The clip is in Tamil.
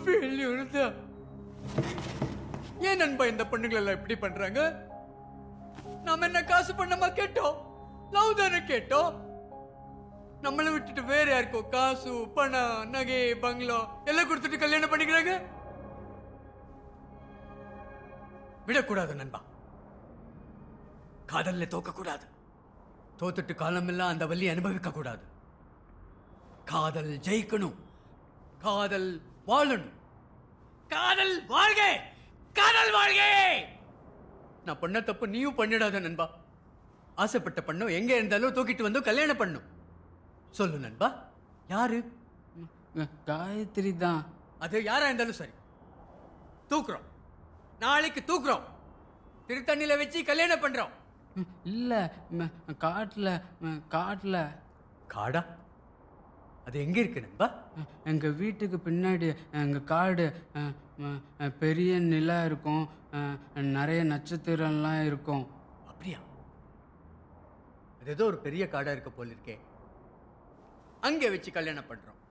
ஃபெயில்யூர் தான். ஏன் நண்பா இந்த பொண்ணுங்களை எல்லாம் இப்படி பண்றாங்க? நாம என்ன காசு பண்ணமா கேட்டோம்? லவ் தானே கேட்டோம். நம்மளை விட்டுட்டு வேற யாருக்கோ காசு பணம் நகை பங்களா எல்லாம் கொடுத்துட்டு கல்யாணம் பண்ணிக்கிறாங்க. விடக்கூடாது நண்பா. காதல்ல தோக்க கூடாது. தோத்துட்டு காலமெல்லாம் அந்த வலி அனுபவிக்க கூடாது. காதல் ஜெயிக்கணும். காதல் வாழணும். காதல் வாழ்க. காதல் வாழ்க. நான் பண்ண தப்பு நீயும் பண்ணிடாத நண்பா. ஆசைப்பட்ட பண்ணும் எங்க இருந்தாலும் தூக்கிட்டு வந்து கல்யாணம் பண்ணும். சொல்லு நண்பா, யாரு? காயத்ரி தான். அது யாரா இருந்தாலும் சரி, தூக்குறோம். நாளைக்கு தூக்குறோம். திருத்தண்ணில வச்சு கல்யாணம் பண்றோம். இல்லை, காட்டில் காட்டில். காடா? அது எங்க இருக்கு நண்பா? எங்கள் வீட்டுக்கு பின்னாடி எங்கள் காடு. பெரிய நிலா இருக்கும், நிறைய நட்சத்திரம்லாம் இருக்கும். அப்படியா? அது ஏதோ ஒரு பெரிய காடா இருக்க போல இருக்கே. அங்கே வச்சு கல்யாணம் பண்றோம்.